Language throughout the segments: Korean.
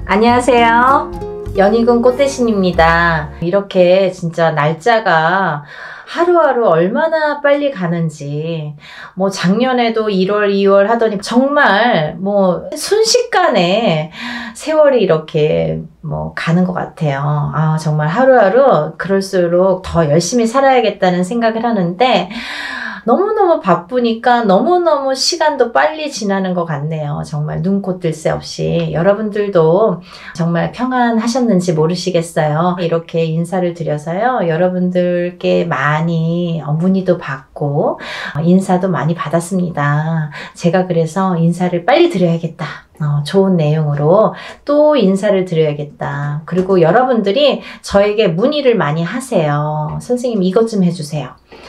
안녕하세요. 연희군 꽃대신입니다. 이렇게 진짜 날짜가 하루하루 얼마나 빨리 가는지, 뭐 작년에도 1월, 2월 하더니 정말 뭐 순식간에 세월이 이렇게 뭐 가는 것 같아요. 아, 정말 하루하루 그럴수록 더 열심히 살아야겠다는 생각을 하는데, 너무너무 바쁘니까 너무너무 시간도 빨리 지나는 것 같네요. 정말 눈코 뜰 새 없이. 여러분들도 정말 평안하셨는지 모르시겠어요. 이렇게 인사를 드려서요. 여러분들께 많이 문의도 받고 인사도 많이 받았습니다. 제가 그래서 인사를 빨리 드려야겠다. 좋은 내용으로 또 인사를 드려야겠다. 그리고 여러분들이 저에게 문의를 많이 하세요. 선생님 이것 좀 해주세요.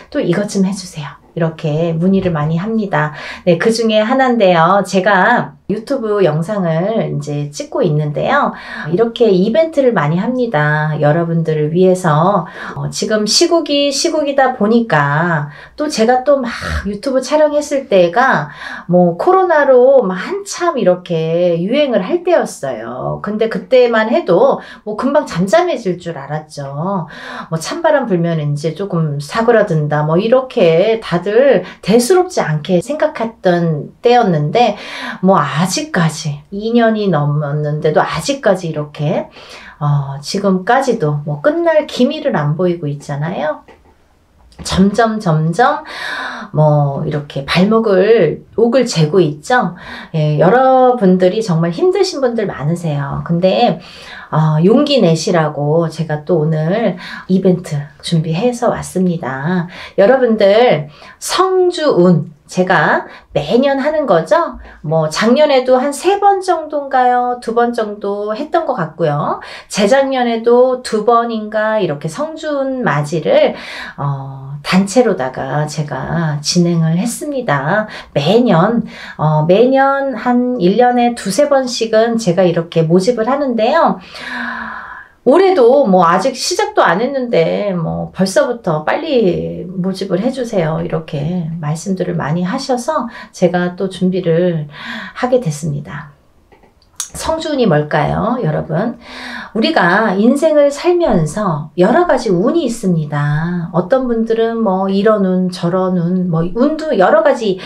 또 이것 좀 해주세요. 이렇게 문의를 많이 합니다. 네, 그 중에 하나인데요. 제가 유튜브 영상을 이제 찍고 있는데요. 이렇게 이벤트를 많이 합니다. 여러분들을 위해서. 지금 시국이다 보니까 또 제가 또 막 유튜브 촬영했을 때가 뭐 코로나로 막 한참 이렇게 유행을 할 때였어요. 근데 그때만 해도 뭐 금방 잠잠해질 줄 알았죠. 뭐 찬바람 불면 이제 조금 사그라든다. 뭐 이렇게 다들 대수롭지 않게 생각했던 때였는데 뭐 아직까지 2년이 넘었는데도 아직까지 이렇게 지금까지도 뭐 끝날 기미를 안 보이고 있잖아요. 점점 뭐 이렇게 옥을 재고 있죠. 예, 여러분들이 정말 힘드신 분들 많으세요. 근데 용기 내시라고 제가 또 오늘 이벤트 준비해서 왔습니다. 여러분들 성주운 제가 매년 하는 거죠. 뭐 작년에도 한 3번 정도인가요? 2번 정도 했던 것 같고요. 재작년에도 2번인가 이렇게 성준 맞이를 단체로다가 제가 진행을 했습니다. 매년 한 1년에 2-3번씩은 제가 이렇게 모집을 하는데요. 올해도 뭐 아직 시작도 안 했는데 뭐 벌써부터 빨리 모집을 해주세요. 이렇게 말씀들을 많이 하셔서 제가 또 준비를 하게 됐습니다. 성주운이 뭘까요, 여러분? 우리가 인생을 살면서 여러 가지 운이 있습니다. 어떤 분들은 뭐 이런 운, 저런 운, 뭐 운도 여러 가지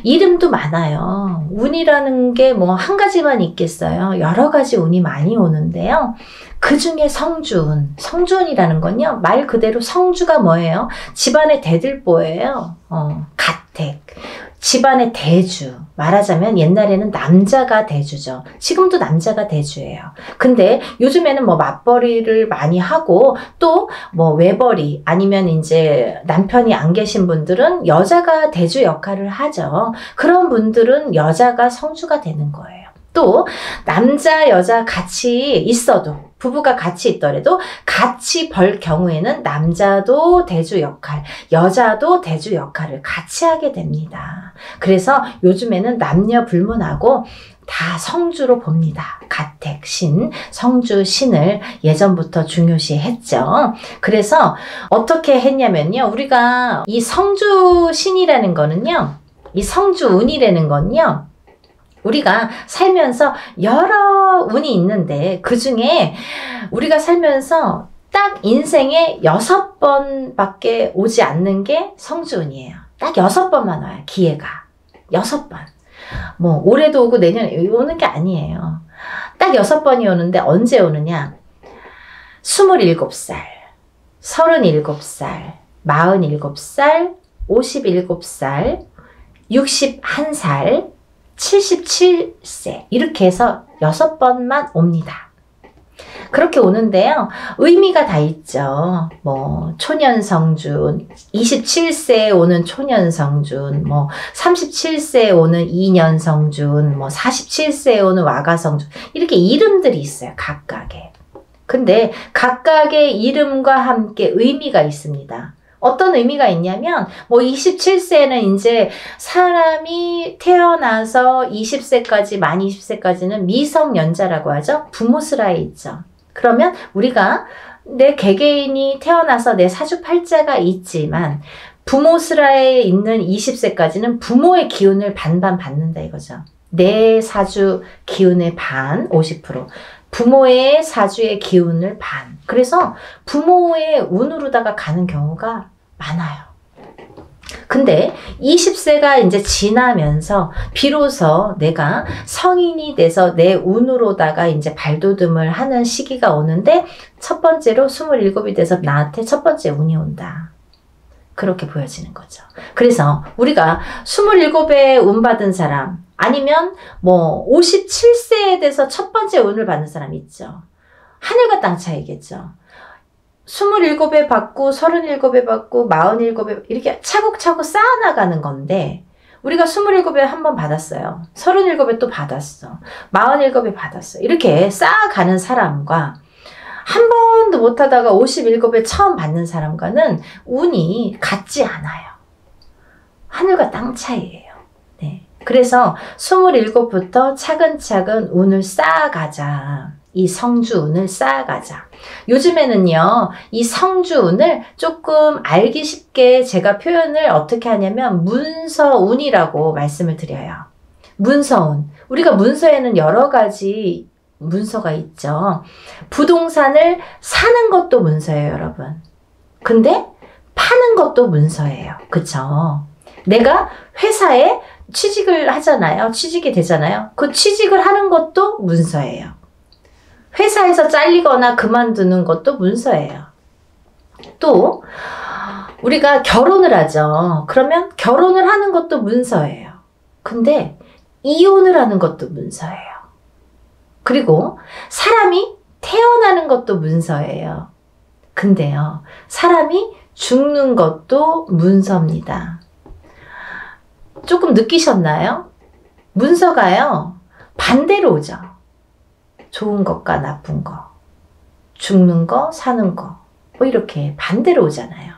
이름도 많아요. 운이라는 게 뭐 한 가지만 있겠어요. 여러 가지 운이 많이 오는데요. 그 중에 성주운, 성주운이라는 건요, 말 그대로 성주가 뭐예요? 집안의 대들보예요. 가택. 집안의 대주. 말하자면 옛날에는 남자가 대주죠. 지금도 남자가 대주예요. 근데 요즘에는 뭐 맞벌이를 많이 하고 또 뭐 외벌이 아니면 이제 남편이 안 계신 분들은 여자가 대주 역할을 하죠. 그런 분들은 여자가 성주가 되는 거예요. 또 남자 여자 같이 있어도 부부가 같이 있더라도 같이 벌 경우에는 남자도 대주 역할, 여자도 대주 역할을 같이 하게 됩니다. 그래서 요즘에는 남녀 불문하고 다 성주로 봅니다. 가택, 신, 성주, 신을 예전부터 중요시 했죠. 그래서 어떻게 했냐면요. 우리가 이 성주 신이라는 거는요. 이 성주 운이라는 건요. 우리가 살면서 여러 운이 있는데 그 중에 우리가 살면서 딱 인생에 6번밖에 오지 않는 게 성주운이에요. 딱 6번만 와요. 기회가. 6번. 뭐 올해도 오고 내년에 오는 게 아니에요. 딱 6번이 오는데 언제 오느냐? 27살, 37살, 47살, 57살, 61살, 77세 이렇게 해서 6번만 옵니다. 그렇게 오는데요. 의미가 다 있죠. 뭐 초년성준, 27세에 오는 초년성준, 뭐 37세에 오는 이년성준, 뭐 47세에 오는 와가성준 이렇게 이름들이 있어요. 각각의. 근데 각각의 이름과 함께 의미가 있습니다. 어떤 의미가 있냐면 뭐 27세는 이제 사람이 태어나서 20세까지 만 20세까지는 미성년자라고 하죠. 부모스라에 있죠. 그러면 우리가 내 개개인이 태어나서 내 사주팔자가 있지만 부모스라에 있는 20세까지는 부모의 기운을 반반 받는다 이거죠. 내 사주 기운의 반 50%, 부모의 사주의 기운을 반. 그래서 부모의 운으로다가 가는 경우가 많아요. 근데 20세가 이제 지나면서 비로소 내가 성인이 돼서 내 운으로다가 이제 발돋움을 하는 시기가 오는데 첫 번째로 27이 돼서 나한테 첫 번째 운이 온다. 그렇게 보여지는 거죠. 그래서 우리가 27에 운 받은 사람 아니면 뭐 57세에 돼서 첫 번째 운을 받는 사람 있죠. 하늘과 땅 차이겠죠. 27에 받고 37에 받고 47에 이렇게 차곡차곡 쌓아나가는 건데 우리가 27에 한 번 받았어요. 37에 또 받았어. 47에 받았어. 이렇게 쌓아가는 사람과 한 번도 못하다가 57에 처음 받는 사람과는 운이 같지 않아요. 하늘과 땅 차이예요. 네. 그래서 27부터 차근차근 운을 쌓아가자. 이 성주운을 쌓아가자. 요즘에는요, 이 성주운을 조금 알기 쉽게 제가 표현을 어떻게 하냐면 문서운이라고 말씀을 드려요. 문서운. 우리가 문서에는 여러 가지 문서가 있죠. 부동산을 사는 것도 문서예요, 여러분. 근데 파는 것도 문서예요. 그쵸? 내가 회사에 취직을 하잖아요. 취직이 되잖아요. 그 취직을 하는 것도 문서예요. 회사에서 잘리거나 그만두는 것도 문서예요. 또 우리가 결혼을 하죠. 그러면 결혼을 하는 것도 문서예요. 근데 이혼을 하는 것도 문서예요. 그리고 사람이 태어나는 것도 문서예요. 근데요, 사람이 죽는 것도 문서입니다. 조금 느끼셨나요? 문서가요, 반대로 오죠. 좋은 것과 나쁜 거, 죽는 거, 사는 거, 뭐 이렇게 반대로 오잖아요.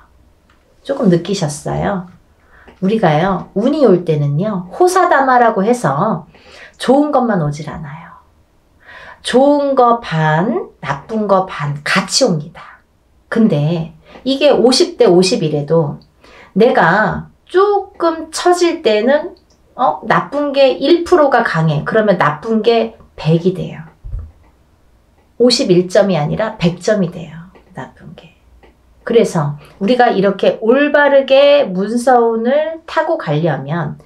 조금 느끼셨어요? 우리가요, 운이 올 때는요, 호사다마라고 해서 좋은 것만 오질 않아요. 좋은 거 반, 나쁜 거 반 같이 옵니다. 근데 이게 50대 50이래도 내가 조금 처질 때는 나쁜 게 1%가 강해. 그러면 나쁜 게 100이 돼요. 51점이 아니라 100점이 돼요. 나쁜 게. 그래서 우리가 이렇게 올바르게 문서운을 타고 가려면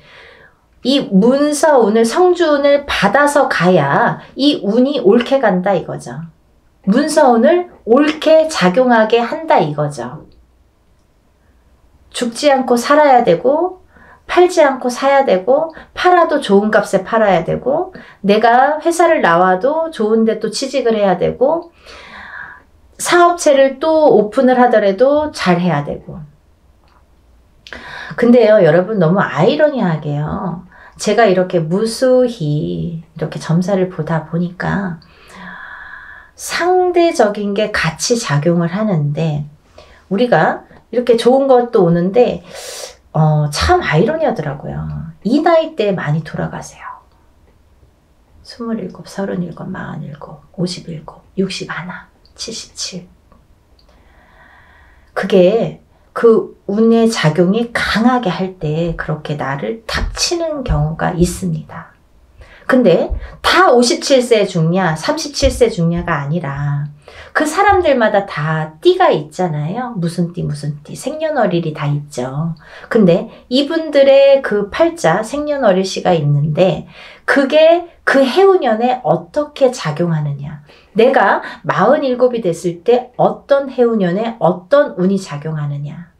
이 문서운을, 성주운을 받아서 가야 이 운이 옳게 간다 이거죠. 문서운을 옳게 작용하게 한다 이거죠. 죽지 않고 살아야 되고 팔지 않고 사야 되고 팔아도 좋은 값에 팔아야 되고 내가 회사를 나와도 좋은 데 또 취직을 해야 되고 사업체를 또 오픈을 하더라도 잘 해야 되고. 근데요, 여러분 너무 아이러니하게요. 제가 이렇게 무수히 이렇게 점사를 보다 보니까 상대적인 게 같이 작용을 하는데 우리가 이렇게 좋은 것도 오는데 참 아이러니하더라고요. 이 나이 때 많이 돌아가세요. 27, 37, 47, 57, 60 하나, 77. 그게 그 운의 작용이 강하게 할 때 그렇게 나를 탁 치는 경우가 있습니다. 근데 다 57세 죽냐, 37세 죽냐가 아니라 그 사람들마다 다 띠가 있잖아요. 무슨 띠, 무슨 띠, 생년월일이 다 있죠. 근데 이분들의 그 팔자, 생년월일시가 있는데 그게 그 해운년에 어떻게 작용하느냐. 내가 47이 됐을 때 어떤 해운년에 어떤 운이 작용하느냐.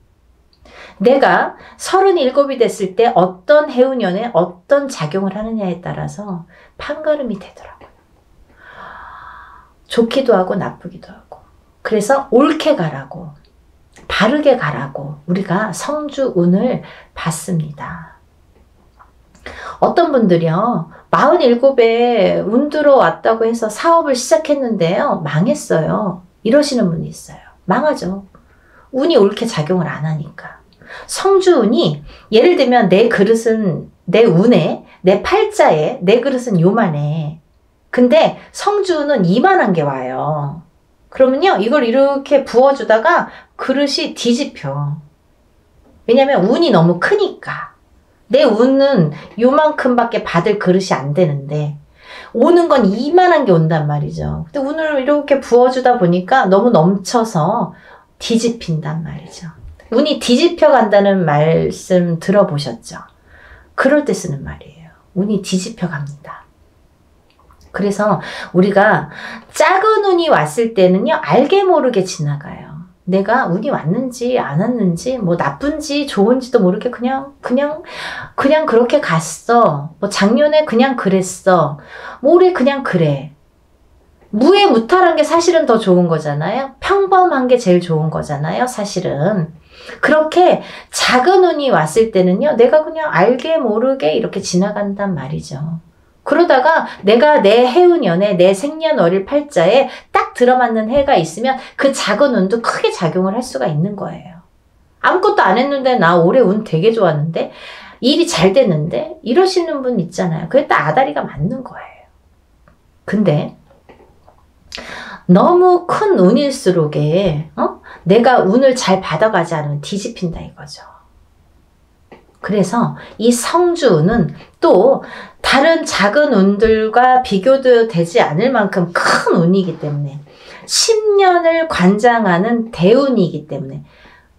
내가 37이 됐을 때 어떤 해운년에 어떤 작용을 하느냐에 따라서 판가름이 되더라고요. 좋기도 하고 나쁘기도 하고. 그래서 옳게 가라고, 바르게 가라고 우리가 성주운을 받습니다. 어떤 분들이요, 47에 운 들어왔다고 해서 사업을 시작했는데요, 망했어요. 이러시는 분이 있어요. 망하죠. 운이 옳게 작용을 안 하니까. 성주운이 예를 들면 내 그릇은, 내 운에, 내 팔자에 내 그릇은 요만해. 근데 성주운은 이만한 게 와요. 그러면요, 이걸 이렇게 부어주다가 그릇이 뒤집혀. 왜냐면 운이 너무 크니까. 내 운은 요만큼밖에 받을 그릇이 안 되는데 오는 건 이만한 게 온단 말이죠. 근데 운을 이렇게 부어주다 보니까 너무 넘쳐서 뒤집힌단 말이죠. 운이 뒤집혀 간다는 말씀 들어보셨죠? 그럴 때 쓰는 말이에요. 운이 뒤집혀 갑니다. 그래서 우리가 작은 운이 왔을 때는요, 알게 모르게 지나가요. 내가 운이 왔는지 안 왔는지, 뭐 나쁜지 좋은지도 모르게 그냥 그렇게 갔어. 뭐 작년에 그냥 그랬어. 뭐 올해 그냥 그래. 무해무탈한 게 사실은 더 좋은 거잖아요. 평범한 게 제일 좋은 거잖아요, 사실은. 그렇게 작은 운이 왔을 때는요, 내가 그냥 알게 모르게 이렇게 지나간단 말이죠. 그러다가 내가 내 해운년에 내 생년월일 팔자에 딱 들어맞는 해가 있으면 그 작은 운도 크게 작용을 할 수가 있는 거예요. 아무것도 안 했는데 나 올해 운 되게 좋았는데 일이 잘 됐는데 이러시는 분 있잖아요. 그게 딱 아다리가 맞는 거예요. 근데 너무 큰 운일수록에 내가 운을 잘 받아가지 않으면 뒤집힌다 이거죠. 그래서 이 성주운은 또 다른 작은 운들과 비교도 되지 않을 만큼 큰 운이기 때문에 10년을 관장하는 대운이기 때문에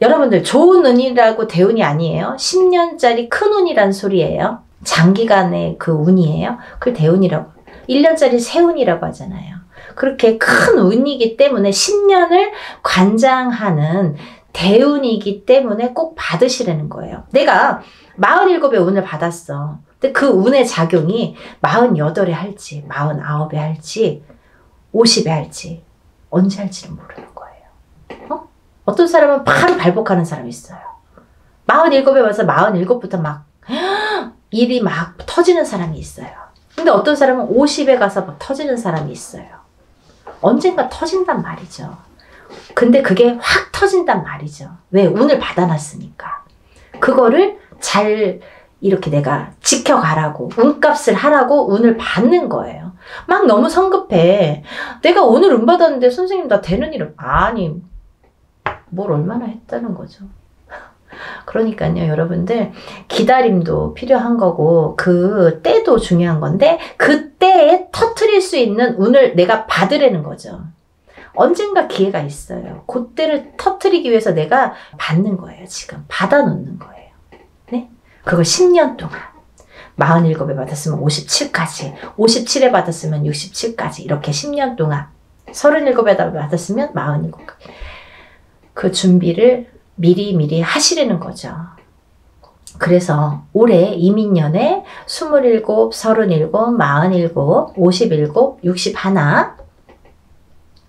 여러분들 좋은 운이라고 대운이 아니에요. 10년짜리 큰 운이란 소리예요. 장기간의 그 운이에요. 그걸 대운이라고 1년짜리 세운이라고 하잖아요. 그렇게 큰 운이기 때문에 10년을 관장하는 대운이기 때문에 꼭 받으시라는 거예요. 내가 47의 운을 받았어. 근데 그 운의 작용이 48에 할지 49에 할지 50에 할지 언제 할지는 모르는 거예요. 어떤 사람은 바로 발복하는 사람이 있어요. 47에 와서 47부터 막 일이 막 터지는 사람이 있어요. 근데 어떤 사람은 50에 가서 막 터지는 사람이 있어요. 언젠가 터진단 말이죠. 근데 그게 확 터진단 말이죠. 왜? 운을 받아놨으니까. 그거를 잘 이렇게 내가 지켜가라고, 운값을 하라고 운을 받는 거예요. 막 너무 성급해. 내가 오늘 운 받았는데 선생님 나 되는 일은 아니 뭘 얼마나 했다는 거죠. 그러니까요, 여러분들 기다림도 필요한 거고 그 때도 중요한 건데 그 때에 터트릴 수 있는 운을 내가 받으라는 거죠. 언젠가 기회가 있어요. 그때를 터트리기 위해서 내가 받는 거예요. 지금 받아놓는 거예요. 네? 그걸 10년 동안 47에 받았으면 57까지 57에 받았으면 67까지 이렇게 10년 동안 37에 받았으면 47까지 그 준비를 미리 하시려는 거죠. 그래서 올해 이민년에 27, 37, 47, 57, 61,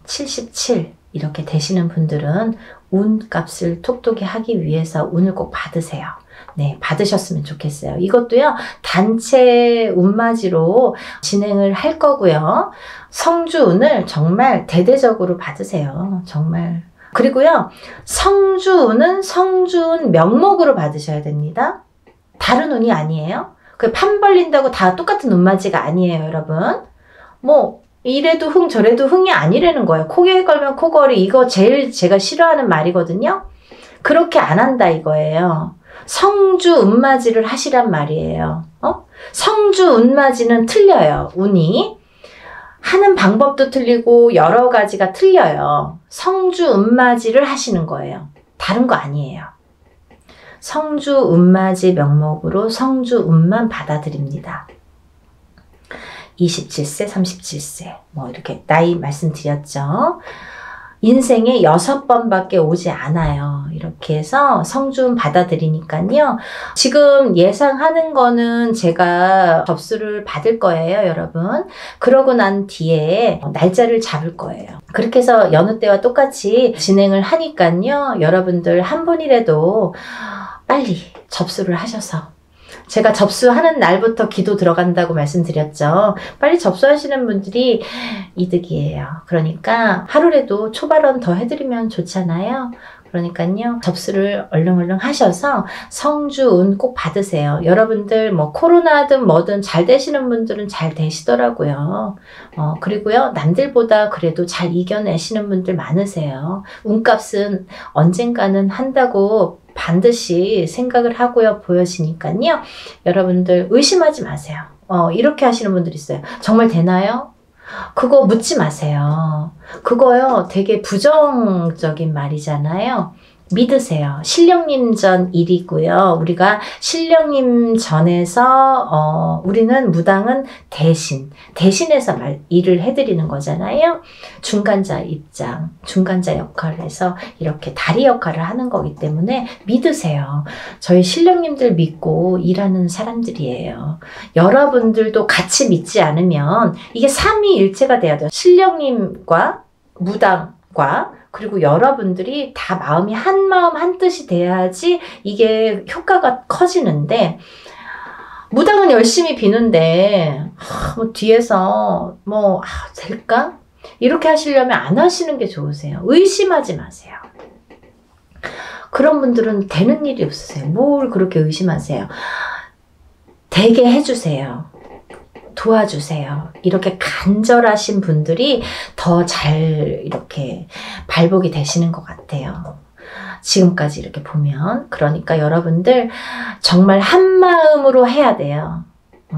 77 이렇게 되시는 분들은 운값을 톡톡히 하기 위해서 운을 꼭 받으세요. 네, 받으셨으면 좋겠어요. 이것도요, 단체 운맞이로 진행을 할 거고요. 성주운을 정말 대대적으로 받으세요. 정말. 그리고요, 성주운은 성주운 명목으로 받으셔야 됩니다. 다른 운이 아니에요. 그 판 벌린다고 다 똑같은 운맞이가 아니에요, 여러분. 뭐, 이래도 흥 저래도 흥이 아니라는 거예요. 코에 걸면 코걸이 이거 제일 제가 싫어하는 말이거든요. 그렇게 안 한다 이거예요. 성주 운맞이를 하시란 말이에요. 성주 운맞이는 틀려요. 운이. 하는 방법도 틀리고 여러 가지가 틀려요. 성주 운맞이를 하시는 거예요. 다른 거 아니에요. 성주 운맞이 명목으로 성주 운만 받아들입니다. 27세, 37세 뭐 이렇게 나이 말씀드렸죠. 인생에 6번밖에 오지 않아요. 이렇게 해서 성주운 받아들이니까요. 지금 예상하는 거는 제가 접수를 받을 거예요, 여러분. 그러고 난 뒤에 날짜를 잡을 거예요. 그렇게 해서 여느 때와 똑같이 진행을 하니까요. 여러분들 한 분이라도 빨리 접수를 하셔서 제가 접수하는 날부터 기도 들어간다고 말씀드렸죠. 빨리 접수하시는 분들이 이득이에요. 그러니까 하루라도 초발언 더 해드리면 좋잖아요. 그러니까요. 접수를 얼른 하셔서 성주운 꼭 받으세요. 여러분들 뭐 코로나든 뭐든 잘 되시는 분들은 잘 되시더라고요. 그리고요. 남들보다 그래도 잘 이겨내시는 분들 많으세요. 운값은 언젠가는 한다고 반드시 생각을 하고요. 보여지니까요. 여러분들 의심하지 마세요. 이렇게 하시는 분들이 있어요. 정말 되나요? 그거 묻지 마세요. 그거요, 되게 부정적인 말이잖아요. 믿으세요. 신령님 전 일이고요. 우리가 신령님 전에서 우리는 무당은 대신해서 일을 해드리는 거잖아요. 중간자 입장, 중간자 역할을 해서 이렇게 다리 역할을 하는 거기 때문에 믿으세요. 저희 신령님들 믿고 일하는 사람들이에요. 여러분들도 같이 믿지 않으면 이게 삼위일체가 돼야 돼요. 신령님과 무당과 그리고 여러분들이 다 마음이 한 마음 한 뜻이 돼야지 이게 효과가 커지는데, 무당은 열심히 비는데 뭐 뒤에서 될까? 이렇게 하시려면 안 하시는 게 좋으세요. 의심하지 마세요. 그런 분들은 되는 일이 없으세요. 뭘 그렇게 의심하세요. 되게 해주세요. 도와주세요. 이렇게 간절하신 분들이 더 잘 이렇게 발복이 되시는 것 같아요. 지금까지 이렇게 보면. 그러니까 여러분들 정말 한 마음으로 해야 돼요.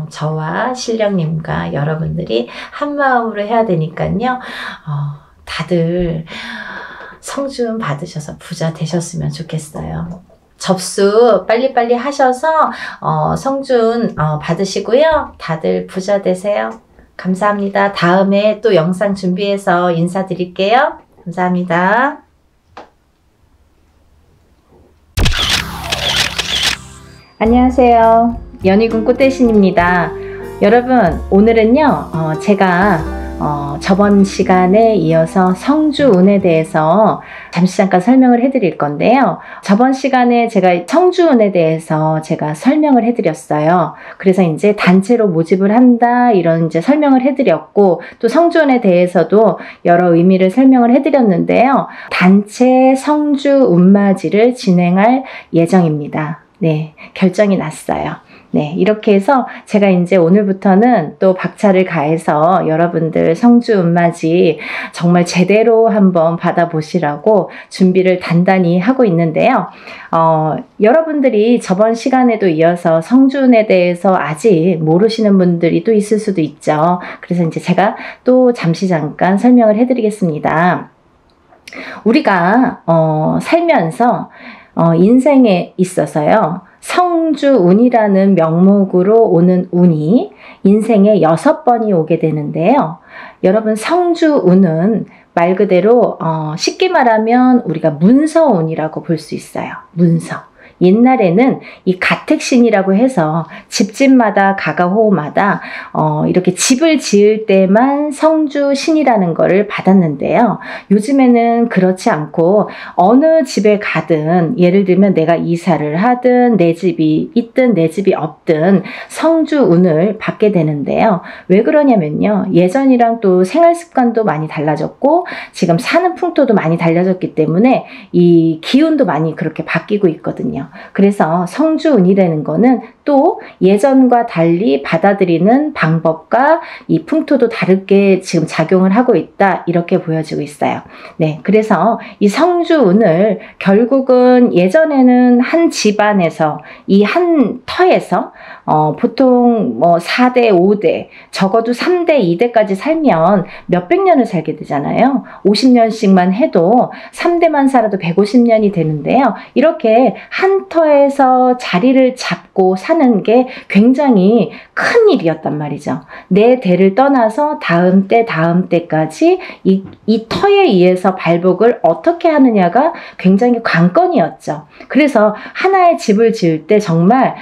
저와 신령님과 여러분들이 한 마음으로 해야 되니까요. 다들 성준 받으셔서 부자 되셨으면 좋겠어요. 접수 빨리빨리 하셔서 성준 받으시고요. 다들 부자 되세요. 감사합니다. 다음에 또 영상 준비해서 인사드릴게요. 감사합니다. 안녕하세요. 연희군 꽃대신입니다. 여러분, 오늘은요, 제가 저번 시간에 이어서 성주운에 대해서 잠깐 설명을 해드릴 건데요. 저번 시간에 제가 성주운에 대해서 제가 설명을 해드렸어요. 그래서 이제 단체로 모집을 한다 이런 이제 설명을 해드렸고, 또 성주운에 대해서도 여러 의미를 설명을 해드렸는데요. 단체 성주운맞이를 진행할 예정입니다. 네, 결정이 났어요. 네, 이렇게 해서 제가 이제 오늘부터는 또 박차를 가해서 여러분들 성주운맞이 정말 제대로 한번 받아보시라고 준비를 단단히 하고 있는데요. 여러분들이 저번 시간에도 이어서 성주운에 대해서 아직 모르시는 분들이 또 있을 수도 있죠. 그래서 이제 제가 또 잠깐 설명을 해드리겠습니다. 우리가 살면서 인생에 있어서요, 성주운이라는 명목으로 오는 운이 인생에 6번이 오게 되는데요. 여러분, 성주운은 말 그대로 쉽게 말하면 우리가 문서운이라고 볼 수 있어요. 문서. 옛날에는 이 가택신이라고 해서 집집마다 가가호마다 이렇게 집을 지을 때만 성주신이라는 거를 받았는데요. 요즘에는 그렇지 않고 어느 집에 가든, 예를 들면 내가 이사를 하든 내 집이 있든 내 집이 없든 성주운을 받게 되는데요. 왜 그러냐면요, 예전이랑 또 생활 습관도 많이 달라졌고 지금 사는 풍토도 많이 달라졌기 때문에 이 기운도 많이 그렇게 바뀌고 있거든요. 그래서 성주운이라는 거는 또 예전과 달리 받아들이는 방법과 이 풍토도 다르게 지금 작용을 하고 있다, 이렇게 보여지고 있어요. 네, 그래서 이 성주운을 결국은 예전에는 한 집안에서 이 한 터에서 보통 4대, 5대, 적어도 3대, 2대까지 살면 몇백 년을 살게 되잖아요. 50년씩만 해도 3대만 살아도 150년이 되는데요. 이렇게 한 터에서 자리를 잡고 사는 게 굉장히 큰 일이었단 말이죠. 내 대를 떠나서 다음 때까지 이 터에 의해서 발복을 어떻게 하느냐가 굉장히 관건이었죠. 그래서 하나의 집을 지을 때 정말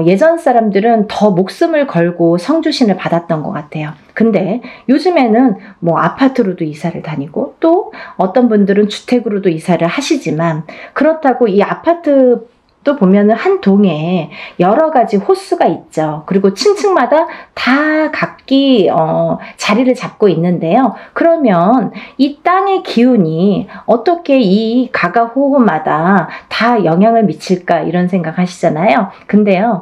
예전 사람들은 더 목숨을 걸고 성주신을 받았던 것 같아요. 근데 요즘에는 아파트로도 이사를 다니고 또 어떤 분들은 주택으로도 이사를 하시지만, 그렇다고 이 아파트 또 보면은 한 동에 여러 가지 호수가 있죠. 그리고 층층마다 다 각기 자리를 잡고 있는데요. 그러면 이 땅의 기운이 어떻게 이 가가호호마다 다 영향을 미칠까, 이런 생각 하시잖아요. 근데요,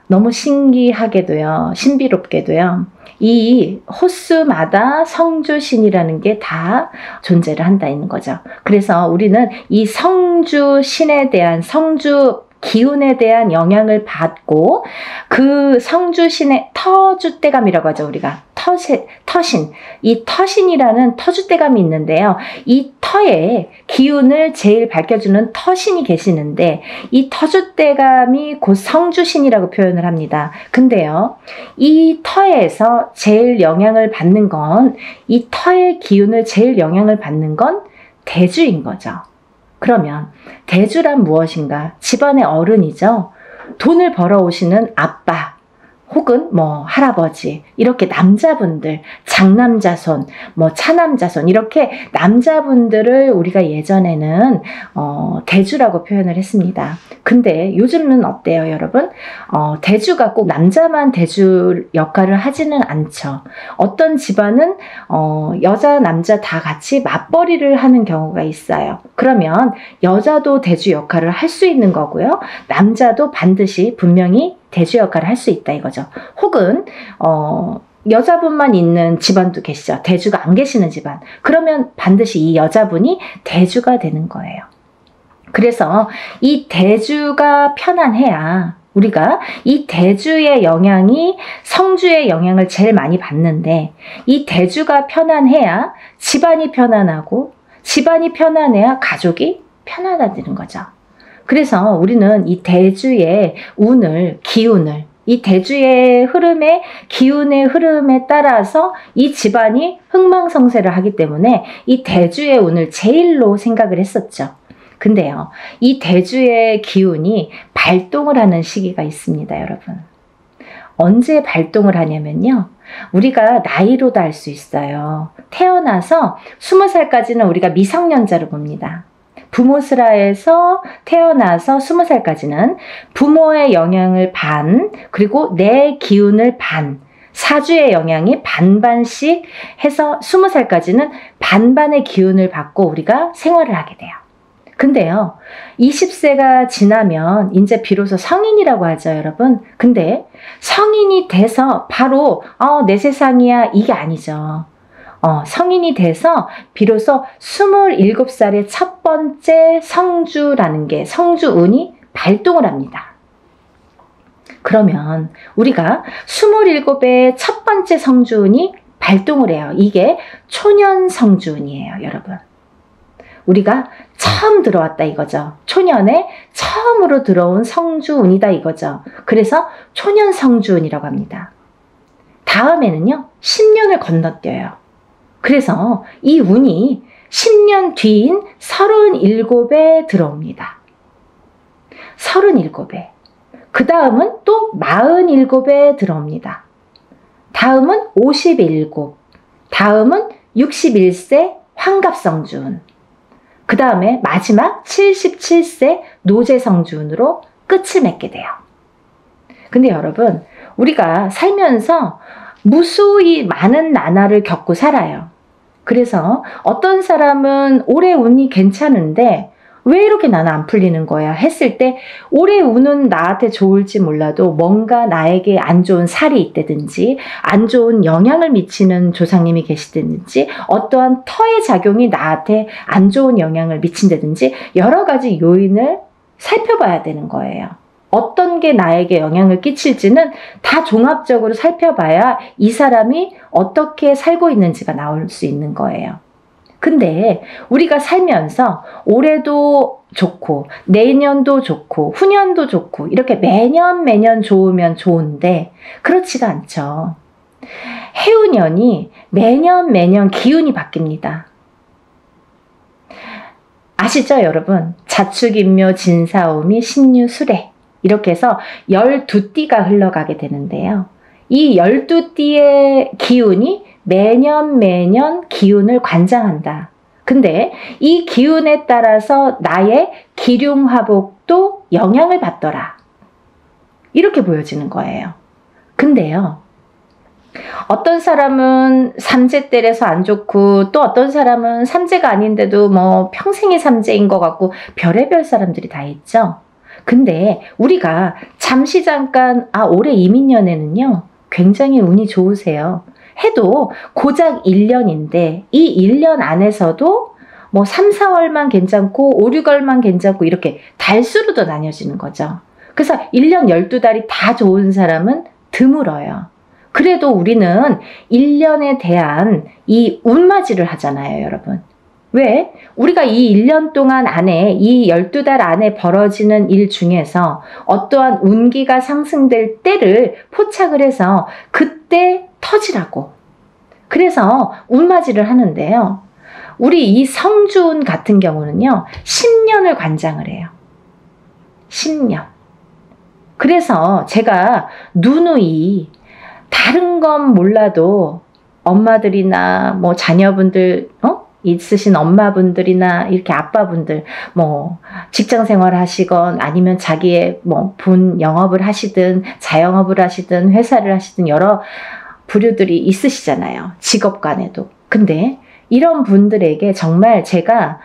너무 신기하게도요, 신비롭게도요, 이 호수마다 성주신이라는 게 다 존재를 한다는 거죠. 그래서 우리는 이 성주신에 대한, 성주 기운에 대한 영향을 받고 그 성주신의 터주대감이라고 하죠. 우리가 터신, 이 터신이라는 터주대감이 있는데요. 이 터에 기운을 제일 밝혀주는 터신이 계시는데 이 터주대감이 곧 성주신이라고 표현을 합니다. 근데요, 이 터에서 제일 영향을 받는 건, 이 터의 기운을 제일 영향을 받는 건 대주인 거죠. 그러면 대주란 무엇인가? 집안의 어른이죠. 돈을 벌어오시는 아빠 혹은 뭐 할아버지, 이렇게 남자분들, 장남자손, 뭐 차남자손, 이렇게 남자분들을 우리가 예전에는 대주라고 표현을 했습니다. 근데 요즘은 어때요, 여러분? 대주가 꼭 남자만 대주 역할을 하지는 않죠. 어떤 집안은 여자, 남자 다 같이 맞벌이를 하는 경우가 있어요. 그러면 여자도 대주 역할을 할 수 있는 거고요. 남자도 반드시 분명히 대주 역할을 할 수 있다 이거죠. 혹은 여자분만 있는 집안도 계시죠. 대주가 안 계시는 집안. 그러면 반드시 이 여자분이 대주가 되는 거예요. 그래서 이 대주가 편안해야 우리가 이 대주의 영향이 성주의 영향을 제일 많이 받는데, 이 대주가 편안해야 집안이 편안하고, 집안이 편안해야 가족이 편안해지는 거죠. 그래서 우리는 이 대주의 운을, 기운을, 이 대주의 흐름의 기운의 흐름에 따라서 이 집안이 흥망성쇠를 하기 때문에 이 대주의 운을 제일로 생각을 했었죠. 근데요, 이 대주의 기운이 발동을 하는 시기가 있습니다, 여러분. 언제 발동을 하냐면요, 우리가 나이로도 알 수 있어요. 태어나서 20살까지는 우리가 미성년자로 봅니다. 부모스라에서 태어나서 20살까지는 부모의 영향을 반, 그리고 내 기운을 반, 사주의 영향이 반반씩 해서 20살까지는 반반의 기운을 받고 우리가 생활을 하게 돼요. 근데요, 20세가 지나면 이제 비로소 성인이라고 하죠, 여러분. 근데 성인이 돼서 바로 내 세상이야, 이게 아니죠. 성인이 돼서 비로소 27살의 첫 번째 성주라는 게, 성주운이 발동을 합니다. 그러면 우리가 27의 첫 번째 성주운이 발동을 해요. 이게 초년 성주운이에요, 여러분. 우리가 처음 들어왔다 이거죠. 초년에 처음으로 들어온 성주운이다 이거죠. 그래서 초년 성주운이라고 합니다. 다음에는요, 10년을 건너뛰어요. 그래서 이 운이 10년 뒤인 37에 들어옵니다. 37에. 그 다음은 또 47에 들어옵니다. 다음은 57. 다음은 61세 환갑성주운. 그 다음에 마지막 77세 노제성주운으로 끝을 맺게 돼요. 근데 여러분, 우리가 살면서 무수히 많은 나날을 겪고 살아요. 그래서 어떤 사람은 올해 운이 괜찮은데 왜 이렇게 나는 안 풀리는 거야 했을 때, 올해 운은 나한테 좋을지 몰라도 뭔가 나에게 안 좋은 살이 있다든지 안 좋은 영향을 미치는 조상님이 계시다든지 어떠한 터의 작용이 나한테 안 좋은 영향을 미친다든지 여러 가지 요인을 살펴봐야 되는 거예요. 어떤 게 나에게 영향을 끼칠지는 다 종합적으로 살펴봐야 이 사람이 어떻게 살고 있는지가 나올 수 있는 거예요. 근데 우리가 살면서 올해도 좋고 내년도 좋고 후년도 좋고 이렇게 매년 좋으면 좋은데 그렇지가 않죠. 해운년이 매년 기운이 바뀝니다. 아시죠, 여러분? 자축인묘 진사오미 신유술해 이렇게 해서 12띠가 흘러가게 되는데요. 이 12띠의 기운이 매년 기운을 관장한다. 근데 이 기운에 따라서 나의 기륭화복도 영향을 받더라. 이렇게 보여지는 거예요. 근데요, 어떤 사람은 삼재때려서 안 좋고 또 어떤 사람은 삼재가 아닌데도 뭐 평생이 삼재인 것 같고 별의별 사람들이 다 있죠. 근데 우리가 잠깐 올해 이민년에는요 굉장히 운이 좋으세요 해도 고작 1년인데 이 1년 안에서도 뭐 3, 4월만 괜찮고 5, 6월만 괜찮고 이렇게 달수로도 나뉘어지는 거죠. 그래서 1년 12달이 다 좋은 사람은 드물어요. 그래도 우리는 1년에 대한 이 운맞이를 하잖아요, 여러분. 왜? 우리가 이 1년 동안 안에, 이 12달 안에 벌어지는 일 중에서 어떠한 운기가 상승될 때를 포착을 해서 그때 터지라고. 그래서 운맞이를 하는데요. 우리 이 성주운 같은 경우는요, 10년을 관장을 해요. 10년. 그래서 제가 누누이 다른 건 몰라도 엄마들이나 뭐 자녀분들, 있으신 엄마분들이나 이렇게 아빠분들, 뭐 직장 생활 하시건 아니면 자기의 뭐 본 영업을 하시든 자영업을 하시든 회사를 하시든 여러 부류들이 있으시잖아요. 직업 간에도. 근데 이런 분들에게 정말 제가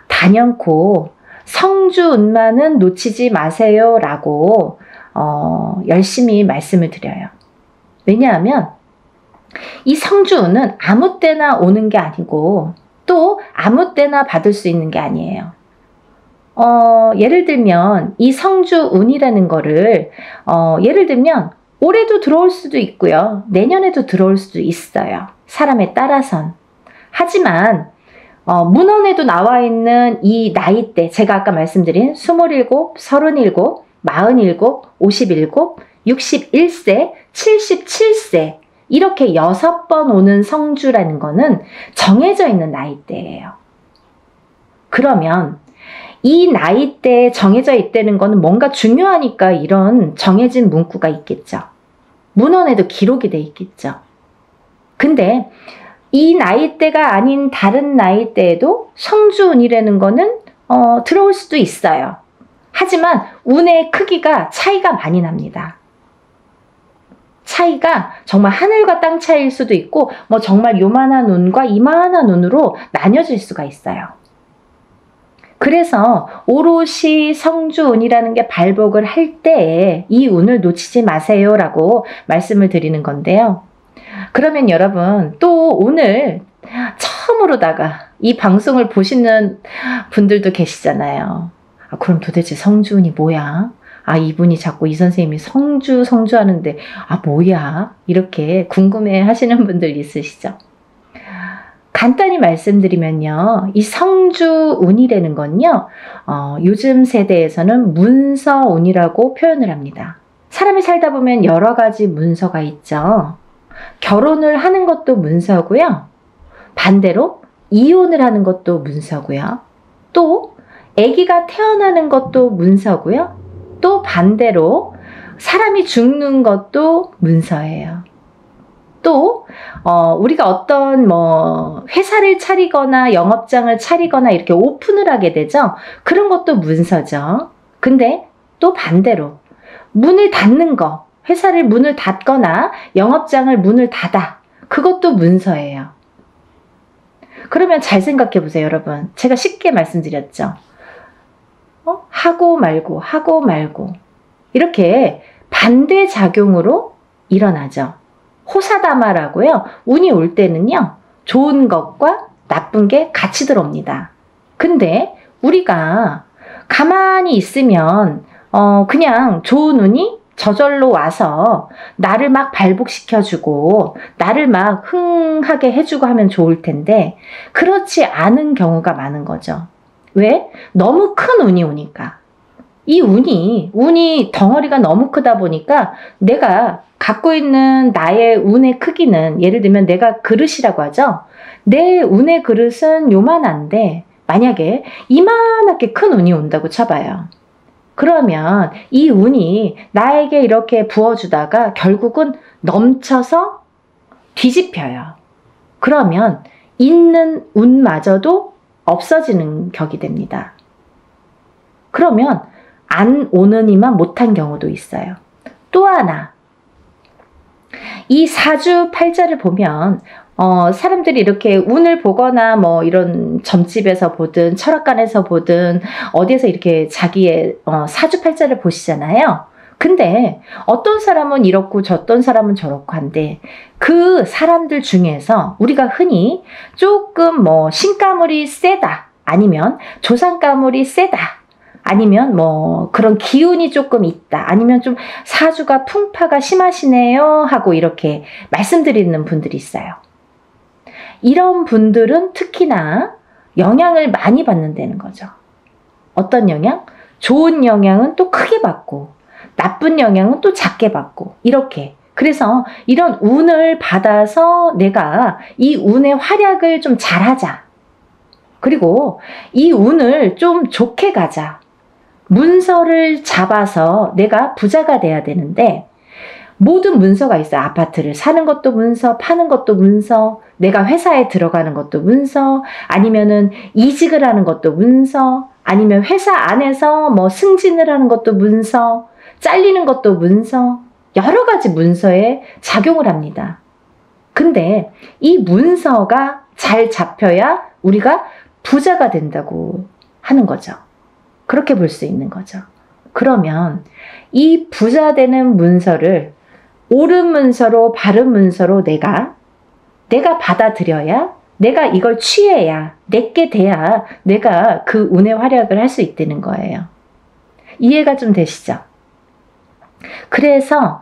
단연코 성주운만은 놓치지 마세요 라고 열심히 말씀을 드려요. 왜냐하면 이 성주운은 아무 때나 오는 게 아니고 또 아무 때나 받을 수 있는 게 아니에요. 예를 들면 이 성주운이라는 거를 예를 들면 올해도 들어올 수도 있고요. 내년에도 들어올 수도 있어요. 사람에 따라선. 하지만 문헌에도 나와 있는 이 나이대, 제가 아까 말씀드린 27, 37, 47, 57, 61세, 77세 이렇게 6번 오는 성주라는 거는 정해져 있는 나이대예요. 그러면 이 나이대에 정해져 있다는 거는 뭔가 중요하니까 이런 정해진 문구가 있겠죠. 문헌에도 기록이 돼 있겠죠. 근데 이 나이대가 아닌 다른 나이대에도 성주운이라는 거는 들어올 수도 있어요. 하지만 운의 크기가 차이가 많이 납니다. 차이가 정말 하늘과 땅 차이일 수도 있고 뭐 정말 요만한 운과 이만한 운으로 나뉘어질 수가 있어요. 그래서 오롯이 성주운이라는 게 발복을 할 때에 이 운을 놓치지 마세요 라고 말씀을 드리는 건데요. 그러면 여러분 또 오늘 처음으로다가 이 방송을 보시는 분들도 계시잖아요. 그럼 도대체 성주운이 뭐야? 이분이 자꾸 이 선생님이 성주 하는데 뭐야? 이렇게 궁금해 하시는 분들 있으시죠? 간단히 말씀드리면요. 이 성주운이라는 건요. 요즘 세대에서는 문서운이라고 표현을 합니다. 사람이 살다 보면 여러 가지 문서가 있죠. 결혼을 하는 것도 문서고요. 반대로 이혼을 하는 것도 문서고요. 또 아기가 태어나는 것도 문서고요. 또 반대로 사람이 죽는 것도 문서예요. 또 우리가 어떤 뭐 회사를 차리거나 영업장을 차리거나 이렇게 오픈을 하게 되죠. 그런 것도 문서죠. 근데 또 반대로 문을 닫는 거, 회사를 문을 닫거나 영업장을 문을 닫아. 그것도 문서예요. 그러면 잘 생각해 보세요, 여러분. 제가 쉽게 말씀드렸죠. 하고 말고 이렇게 반대작용으로 일어나죠. 호사다마라고요. 운이 올 때는요. 좋은 것과 나쁜 게 같이 들어옵니다. 근데 우리가 가만히 있으면 그냥 좋은 운이 저절로 와서 나를 막 발복시켜주고 나를 막 흥하게 해주고 하면 좋을 텐데 그렇지 않은 경우가 많은 거죠. 왜? 너무 큰 운이 오니까. 이 운이 덩어리가 너무 크다 보니까 내가 갖고 있는 나의 운의 크기는 예를 들면 내가 그릇이라고 하죠. 내 운의 그릇은 요만한데 만약에 이만하게 큰 운이 온다고 쳐봐요. 그러면 이 운이 나에게 이렇게 부어주다가 결국은 넘쳐서 뒤집혀요. 그러면 있는 운마저도 없어지는 격이 됩니다. 그러면 안 오느니만 못한 경우도 있어요. 또 하나, 이 사주팔자를 보면 사람들이 이렇게 운을 보거나 뭐 이런 점집에서 보든 철학관에서 보든 어디에서 이렇게 자기의 사주팔자를 보시잖아요. 근데 어떤 사람은 이렇고 어떤 사람은 저렇고 한데 그 사람들 중에서 우리가 흔히 조금 뭐 신가물이 세다 아니면 조상가물이 세다. 아니면 뭐 그런 기운이 조금 있다. 아니면 좀 사주가 풍파가 심하시네요 하고 이렇게 말씀드리는 분들이 있어요. 이런 분들은 특히나 영향을 많이 받는다는 거죠. 어떤 영향? 좋은 영향은 또 크게 받고 나쁜 영향은 또 작게 받고 이렇게. 그래서 이런 운을 받아서 내가 이 운의 활약을 좀 잘하자. 그리고 이 운을 좀 좋게 가자. 문서를 잡아서 내가 부자가 돼야 되는데 모든 문서가 있어요. 아파트를 사는 것도 문서, 파는 것도 문서, 내가 회사에 들어가는 것도 문서, 아니면은 이직을 하는 것도 문서, 아니면 회사 안에서 뭐 승진을 하는 것도 문서, 잘리는 것도 문서, 여러 가지 문서에 작용을 합니다. 근데 이 문서가 잘 잡혀야 우리가 부자가 된다고 하는 거죠. 그렇게 볼 수 있는 거죠. 그러면 이 부자 되는 문서를 옳은 문서로 바른 문서로 내가 받아들여야 내가 이걸 취해야 내게 돼야 내가 그 운의 활약을 할 수 있다는 거예요. 이해가 좀 되시죠? 그래서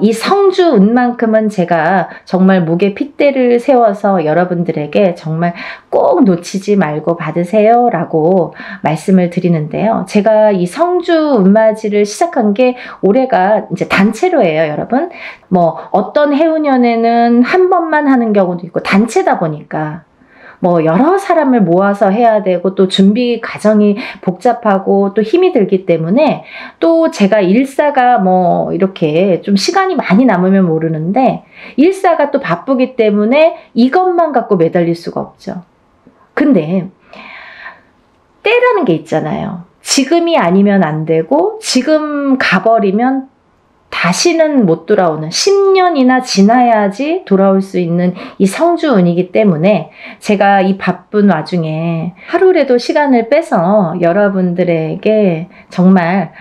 이 성주 운만큼은 제가 정말 목에 핏대를 세워서 여러분들에게 정말 꼭 놓치지 말고 받으세요 라고 말씀을 드리는데요. 제가 이 성주 운맞이를 시작한 게 올해가 이제 단체로예요, 여러분. 뭐 어떤 해운년에는 한 번만 하는 경우도 있고 단체다 보니까 뭐 여러 사람을 모아서 해야 되고 또 준비 과정이 복잡하고 또 힘이 들기 때문에 또 제가 일사가 뭐 이렇게 좀 시간이 많이 남으면 모르는데 일사가 또 바쁘기 때문에 이것만 갖고 매달릴 수가 없죠. 근데 때라는 게 있잖아요. 지금이 아니면 안 되고 지금 가버리면 다시는 못 돌아오는 10년이나 지나야지 돌아올 수 있는 이 성주운이기 때문에 제가 이 바쁜 와중에 하루라도 시간을 빼서 여러분들에게 정말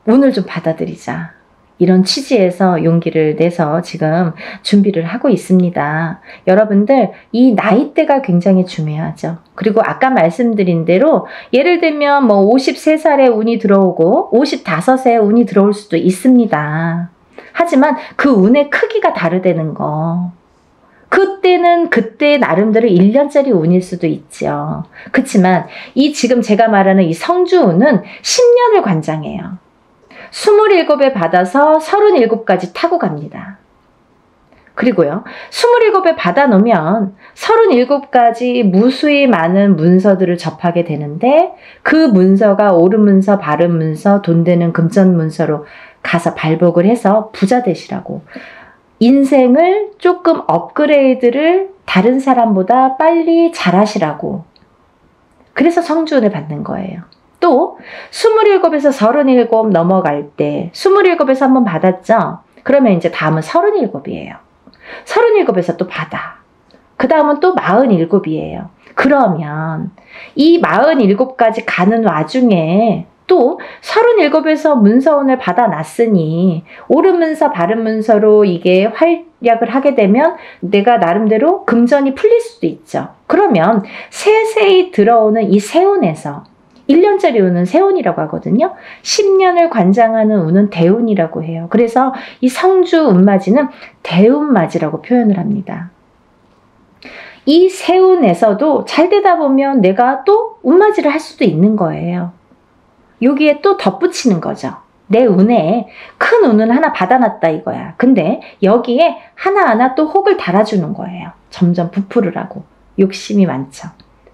운을 좀 받아들이자. 이런 취지에서 용기를 내서 지금 준비를 하고 있습니다. 여러분들 이 나이대가 굉장히 중요하죠. 그리고 아까 말씀드린 대로 예를 들면 뭐 53살에 운이 들어오고 55세에 운이 들어올 수도 있습니다. 하지만 그 운의 크기가 다르다는 거. 그때는 그때 나름대로 1년짜리 운일 수도 있죠. 그렇지만 이 지금 제가 말하는 이 성주운은 10년을 관장해요. 27에 받아서 37까지 타고 갑니다. 그리고요, 27에 받아놓으면 37까지 무수히 많은 문서들을 접하게 되는데 그 문서가 옳은 문서, 바른 문서, 돈 되는 금전 문서로 가서 발복을 해서 부자 되시라고. 인생을 조금 업그레이드를 다른 사람보다 빨리 잘하시라고. 그래서 성주운을 받는 거예요. 또 27에서 37 넘어갈 때 27에서 한번 받았죠? 그러면 이제 다음은 37이에요. 37에서 또 받아. 그 다음은 또 47이에요. 그러면 이 47까지 가는 와중에 또 37에서 문서운을 받아놨으니 옳은 문서 바른 문서로 이게 활약을 하게 되면 내가 나름대로 금전이 풀릴 수도 있죠. 그러면 세세히 들어오는 이 세운에서 1년짜리 운은 세운이라고 하거든요. 10년을 관장하는 운은 대운이라고 해요. 그래서 이 성주 운맞이는 대운맞이라고 표현을 합니다. 이 세운에서도 잘 되다 보면 내가 또 운맞이를 할 수도 있는 거예요. 여기에 또 덧붙이는 거죠. 내 운에 큰 운은 하나 받아놨다 이거야. 근데 여기에 하나하나 또 혹을 달아주는 거예요. 점점 부풀을 하고. 욕심이 많죠.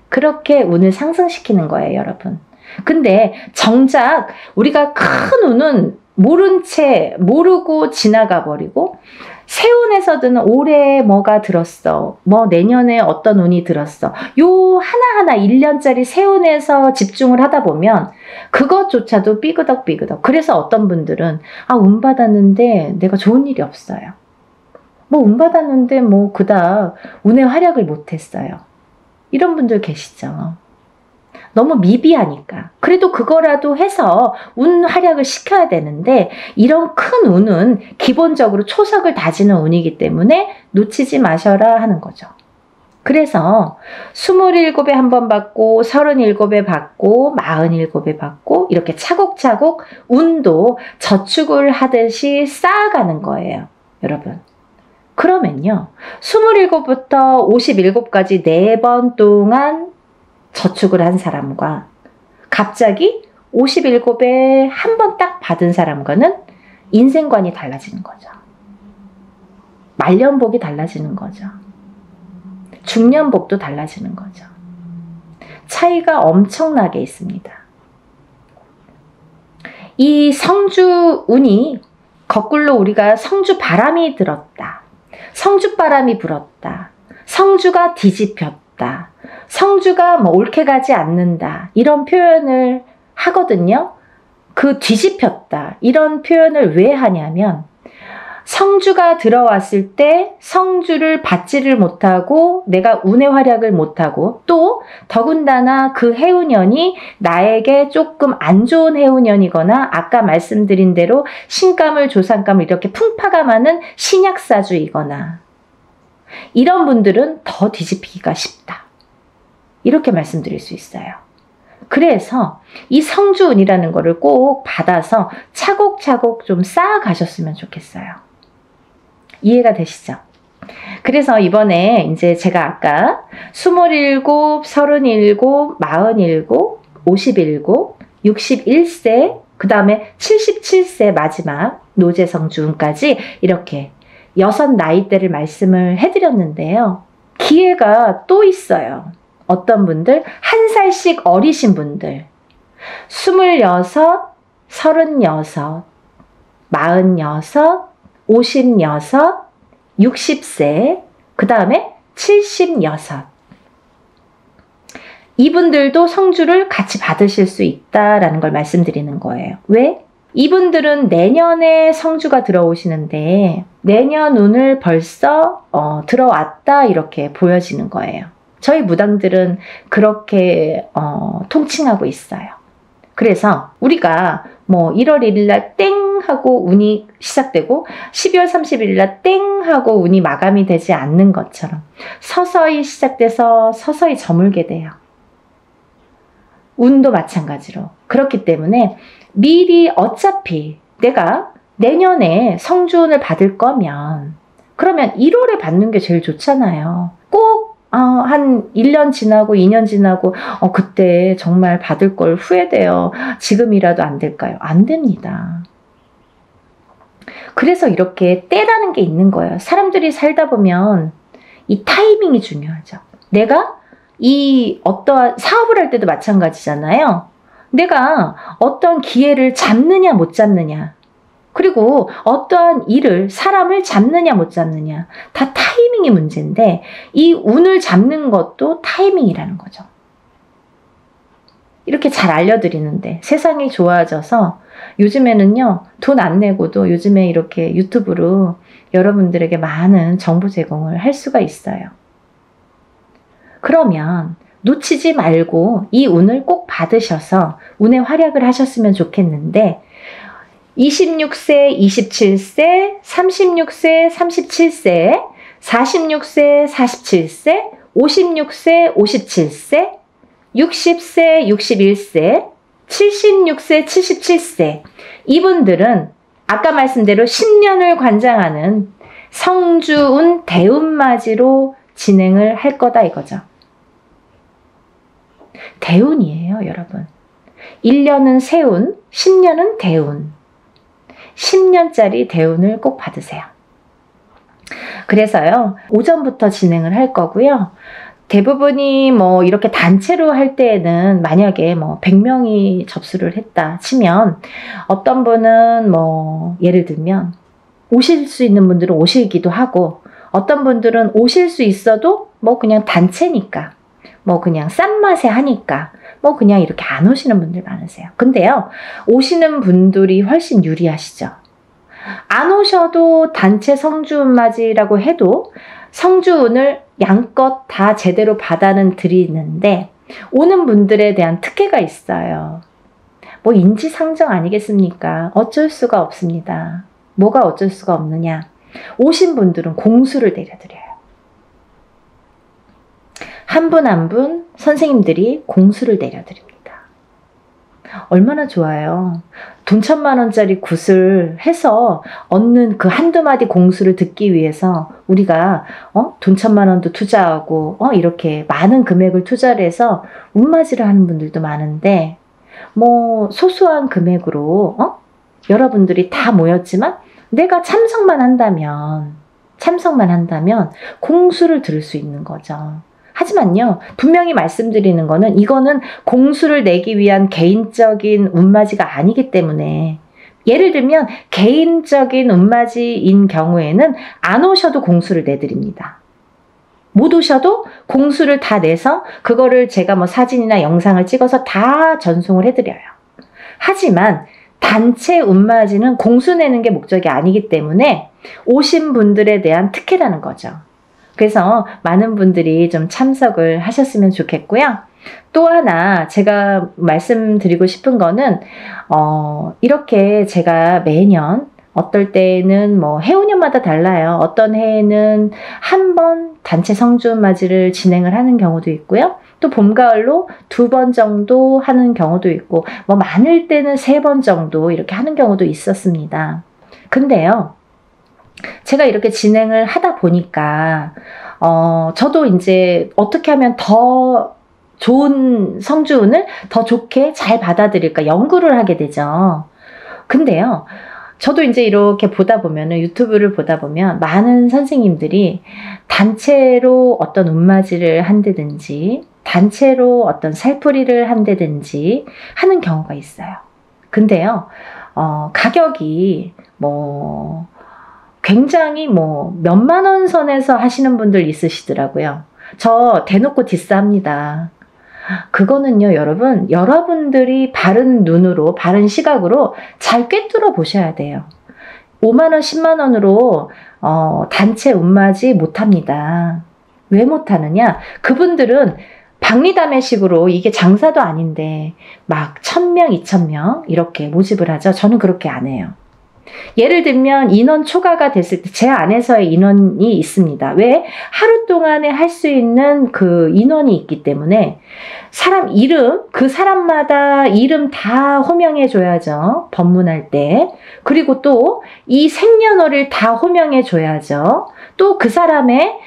그렇게 운을 상승시키는 거예요, 여러분. 근데 정작 우리가 큰 운은 모른 채 모르고 지나가 버리고 세운에서든 올해 뭐가 들었어, 뭐 내년에 어떤 운이 들었어, 요 하나하나 1년짜리 세운에서 집중을 하다 보면 그것조차도 삐그덕삐그덕. 그래서 어떤 분들은 운 받았는데 내가 좋은 일이 없어요. 뭐 운 받았는데 뭐 그닥 운의 활약을 못했어요. 이런 분들 계시죠. 너무 미비하니까. 그래도 그거라도 해서 운 활약을 시켜야 되는데 이런 큰 운은 기본적으로 초석을 다지는 운이기 때문에 놓치지 마셔라 하는 거죠. 그래서 27에 한 번 받고 37에 받고 47에 받고 이렇게 차곡차곡 운도 저축을 하듯이 쌓아가는 거예요. 여러분. 그러면요. 27부터 57까지 4번 동안 저축을 한 사람과 갑자기 57에 한 번 딱 받은 사람과는 인생관이 달라지는 거죠. 말년복이 달라지는 거죠. 중년복도 달라지는 거죠. 차이가 엄청나게 있습니다. 이 성주운이 거꾸로 우리가 성주바람이 들었다. 성주바람이 불었다. 성주가 뒤집혔다. 성주가 뭐 옳게 가지 않는다. 이런 표현을 하거든요. 그 뒤집혔다. 이런 표현을 왜 하냐면 성주가 들어왔을 때 성주를 받지를 못하고 내가 운의 활약을 못하고 또 더군다나 그 해운년이 나에게 조금 안 좋은 해운년이거나 아까 말씀드린 대로 신감을 조상감을 이렇게 풍파가 많은 신약사주이거나 이런 분들은 더 뒤집히기가 쉽다. 이렇게 말씀드릴 수 있어요. 그래서 이 성주운이라는 거를 꼭 받아서 차곡차곡 좀 쌓아가셨으면 좋겠어요. 이해가 되시죠? 그래서 이번에 이제 제가 아까 27, 37, 47, 57, 61세, 그 다음에 77세 마지막 노제성주운까지 이렇게 6 나이대를 말씀을 해드렸는데요. 기회가 또 있어요. 어떤 분들, 1살씩 어리신 분들, 26, 36, 46, 56, 60세, 그 다음에 76. 이분들도 성주를 같이 받으실 수 있다라는 걸 말씀드리는 거예요. 왜? 이분들은 내년에 성주가 들어오시는데 내년 운을 벌써 들어왔다 이렇게 보여지는 거예요. 저희 무당들은 그렇게 통칭하고 있어요. 그래서 우리가 뭐 1월 1일 날 땡 하고 운이 시작되고 12월 30일 날 땡 하고 운이 마감이 되지 않는 것처럼 서서히 시작돼서 서서히 저물게 돼요. 운도 마찬가지로. 그렇기 때문에 미리 어차피 내가 내년에 성주운을 받을 거면 그러면 1월에 받는 게 제일 좋잖아요. 꼭 한 1년 지나고 2년 지나고 그때 정말 받을 걸 후회돼요. 지금이라도 안 될까요? 안 됩니다. 그래서 이렇게 때라는 게 있는 거예요. 사람들이 살다 보면 이 타이밍이 중요하죠. 내가 이 어떠한 사업을 할 때도 마찬가지잖아요. 내가 어떤 기회를 잡느냐 못 잡느냐 그리고 어떠한 일을 사람을 잡느냐 못 잡느냐 다 타이밍이 문제인데 이 운을 잡는 것도 타이밍이라는 거죠. 이렇게 잘 알려드리는데 세상이 좋아져서 요즘에는요 돈 안 내고도 요즘에 이렇게 유튜브로 여러분들에게 많은 정보 제공을 할 수가 있어요. 그러면 놓치지 말고 이 운을 꼭 받으셔서 운의 활약을 하셨으면 좋겠는데 26세, 27세, 36세, 37세, 46세, 47세, 56세, 57세, 60세, 61세, 76세, 77세 이분들은 아까 말씀대로 10년을 관장하는 성주운 대운맞이로 진행을 할 거다 이거죠. 대운이에요, 여러분. 1년은 세운, 10년은 대운. 10년짜리 대운을 꼭 받으세요. 그래서요, 오전부터 진행을 할 거고요. 대부분이 뭐 이렇게 단체로 할 때에는 만약에 뭐 100명이 접수를 했다 치면 어떤 분은 뭐 예를 들면 오실 수 있는 분들은 오시기도 하고 어떤 분들은 오실 수 있어도 뭐 그냥 단체니까 뭐 그냥 싼 맛에 하니까 뭐 그냥 이렇게 안 오시는 분들 많으세요. 근데요, 오시는 분들이 훨씬 유리하시죠. 안 오셔도 단체 성주운맞이라고 해도 성주운을 양껏 다 제대로 받아는 드리는데 오는 분들에 대한 특혜가 있어요. 뭐 인지상정 아니겠습니까? 어쩔 수가 없습니다. 뭐가 어쩔 수가 없느냐? 오신 분들은 공수를 내려드려요. 한 분 한 분 선생님들이 공수를 내려드립니다. 얼마나 좋아요. 돈 1,000만 원짜리 굿을 해서 얻는 그 한두 마디 공수를 듣기 위해서 우리가 돈 1,000만 원도 투자하고 이렇게 많은 금액을 투자를 해서 운맞이를 하는 분들도 많은데 뭐 소소한 금액으로 여러분들이 다 모였지만 내가 참석만 한다면 공수를 들을 수 있는 거죠. 하지만요, 분명히 말씀드리는 거는 이거는 공수를 내기 위한 개인적인 운맞이가 아니기 때문에, 예를 들면 개인적인 운맞이인 경우에는 안 오셔도 공수를 내드립니다. 못 오셔도 공수를 다 내서 그거를 제가 뭐 사진이나 영상을 찍어서 다 전송을 해드려요. 하지만 단체 운맞이는 공수 내는 게 목적이 아니기 때문에 오신 분들에 대한 특혜라는 거죠. 그래서 많은 분들이 좀 참석을 하셨으면 좋겠고요. 또 하나 제가 말씀드리고 싶은 거는 이렇게 제가 매년 어떨 때는 뭐 해운년마다 달라요. 어떤 해에는 한 번 단체 성주운맞이를 진행을 하는 경우도 있고요. 또 봄, 가을로 2번 정도 하는 경우도 있고 뭐 많을 때는 3번 정도 이렇게 하는 경우도 있었습니다. 근데요, 제가 이렇게 진행을 하다 보니까 저도 이제 어떻게 하면 더 좋은 성주운을 더 좋게 잘 받아들일까 연구를 하게 되죠. 근데요, 저도 이제 이렇게 보다 보면은, 유튜브를 보다 보면 많은 선생님들이 단체로 어떤 운맞이를 한다든지 단체로 어떤 살풀이를 한다든지 하는 경우가 있어요. 근데요, 가격이 뭐 굉장히 뭐 몇만 원 선에서 하시는 분들 있으시더라고요. 저 대놓고 디스합니다. 그거는요, 여러분들이 바른 눈으로, 바른 시각으로 잘 꿰뚫어 보셔야 돼요. 5만 원, 10만 원으로 단체 운맞이 못합니다. 왜 못하느냐? 그분들은 박리다매식으로, 이게 장사도 아닌데 막 1,000명, 2,000명 이렇게 모집을 하죠. 저는 그렇게 안 해요. 예를 들면 인원 초과가 됐을 때 제 안에서의 인원이 있습니다. 왜? 하루 동안에 할 수 있는 그 인원이 있기 때문에 사람 이름, 그 사람마다 이름 다 호명해 줘야죠. 법문할 때. 그리고 또 이 생년월일 다 호명해 줘야죠. 또 그 사람의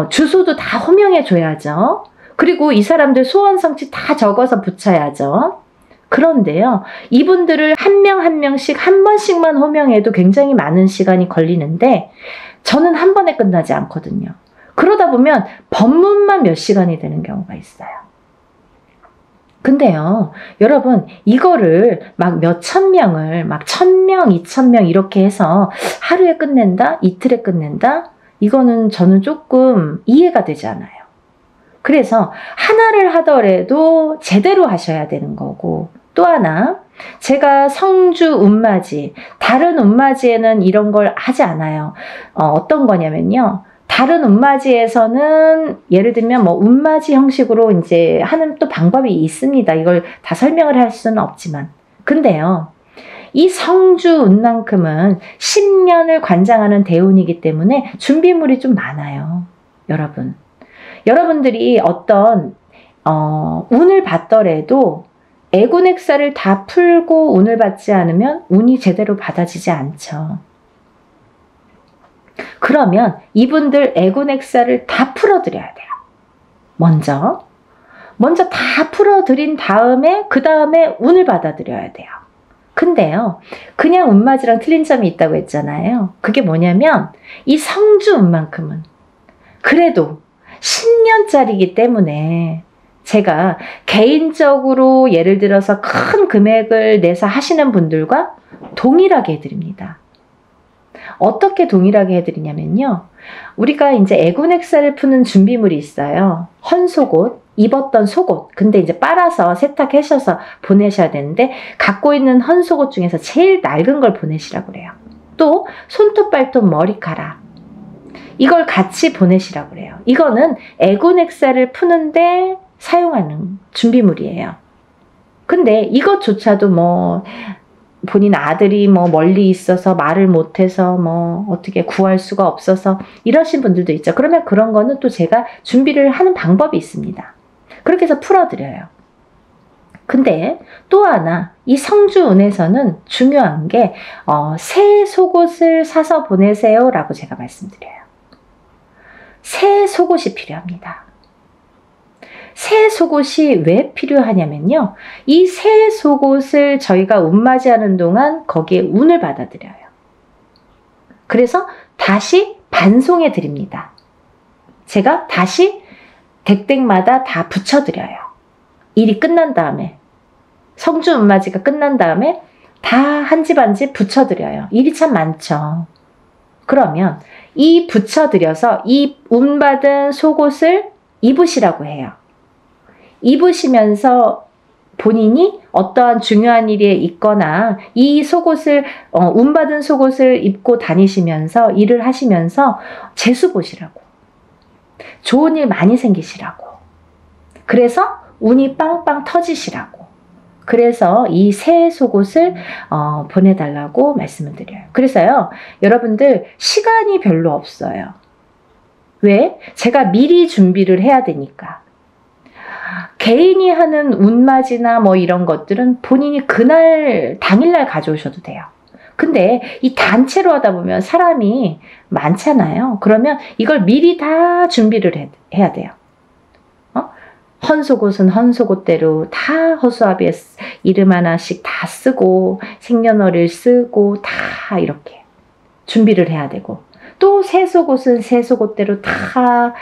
주소도 다 호명해 줘야죠. 그리고 이 사람들 소원 성취 다 적어서 붙여야죠. 그런데요, 이분들을 한 명 한 명씩 한 번씩만 호명해도 굉장히 많은 시간이 걸리는데 저는 한 번에 끝나지 않거든요. 그러다 보면 법문만 몇 시간이 되는 경우가 있어요. 근데요, 여러분, 이거를 막 몇천 명을 막 1,000명, 2,000명 이렇게 해서 하루에 끝낸다? 이틀에 끝낸다? 이거는 저는 조금 이해가 되지 않아요. 그래서 하나를 하더라도 제대로 하셔야 되는 거고, 또 하나, 제가 성주 운맞이, 다른 운맞이에는 이런 걸 하지 않아요. 어떤 거냐면요, 다른 운맞이에서는 예를 들면 뭐 운맞이 형식으로 이제 하는 또 방법이 있습니다. 이걸 다 설명을 할 수는 없지만. 근데요, 이 성주운만큼은 10년을 관장하는 대운이기 때문에 준비물이 좀 많아요. 여러분들이 어떤 운을 받더라도 애군액사를 다 풀고 운을 받지 않으면 운이 제대로 받아지지 않죠. 그러면 이분들 애군액사를 다 풀어드려야 돼요. 먼저 다 풀어드린 다음에 그 다음에 운을 받아들여야 돼요. 근데요, 그냥 운맞이랑 틀린 점이 있다고 했잖아요. 그게 뭐냐면 이 성주운만큼은 그래도 10년짜리이기 때문에 제가 개인적으로 예를 들어서 큰 금액을 내서 하시는 분들과 동일하게 해드립니다. 어떻게 동일하게 해드리냐면요, 우리가 이제 애군액사를 푸는 준비물이 있어요. 헌속옷, 입었던 속옷, 근데 이제 빨아서 세탁하셔서 보내셔야 되는데 갖고 있는 헌속옷 중에서 제일 낡은 걸 보내시라고 그래요. 또 손톱, 발톱, 머리카락, 이걸 같이 보내시라고 그래요. 이거는 애군액사를 푸는데 사용하는 준비물이에요. 근데 이것조차도 뭐 본인 아들이 뭐 멀리 있어서 말을 못해서 뭐 어떻게 구할 수가 없어서 이러신 분들도 있죠. 그러면 그런 거는 또 제가 준비를 하는 방법이 있습니다. 그렇게 해서 풀어드려요. 근데 또 하나, 이 성주운에서는 중요한 게 새 속옷을 사서 보내세요 라고 제가 말씀드려요. 새 속옷이 필요합니다. 새 속옷이 왜 필요하냐면요. 이 새 속옷을 저희가 운맞이하는 동안 거기에 운을 받아들여요. 그래서 다시 반송해 드립니다. 제가 다시 댁댁마다 다 붙여드려요. 일이 끝난 다음에, 성주 운맞이가 끝난 다음에 다 한 집 한 집 붙여드려요. 일이 참 많죠. 그러면 이 붙여드려서 이 운받은 속옷을 입으시라고 해요. 입으시면서 본인이 어떠한 중요한 일에 있거나 이 속옷을 운받은 속옷을 입고 다니시면서 일을 하시면서 재수 보시라고, 좋은 일 많이 생기시라고, 그래서 운이 빵빵 터지시라고, 그래서 이 새 속옷을 보내달라고 말씀을 드려요. 그래서요, 여러분들 시간이 별로 없어요. 왜? 제가 미리 준비를 해야 되니까. 개인이 하는 운맞이나 뭐 이런 것들은 본인이 그날 당일날 가져오셔도 돼요. 근데 이 단체로 하다 보면 사람이 많잖아요. 그러면 이걸 미리 다 준비를 해야 돼요. 헌속옷은 헌속옷대로 다 허수아비에 이름 하나씩 다 쓰고 생년월일 쓰고 다 이렇게 준비를 해야 되고, 또 새 속옷은 새 속옷대로 다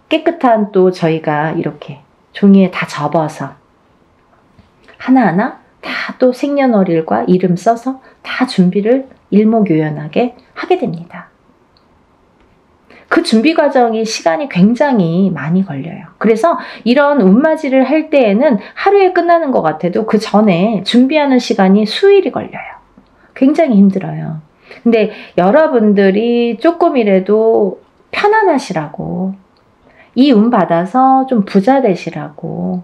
깨끗한 또 저희가 이렇게 종이에 다 접어서 하나하나 다 또 생년월일과 이름 써서 다 준비를 일목요연하게 하게 됩니다. 그 준비 과정이 시간이 굉장히 많이 걸려요. 그래서 이런 운맞이를 할 때에는 하루에 끝나는 것 같아도 그 전에 준비하는 시간이 수일이 걸려요. 굉장히 힘들어요. 근데 여러분들이 조금이라도 편안하시라고, 이 운 받아서 좀 부자 되시라고,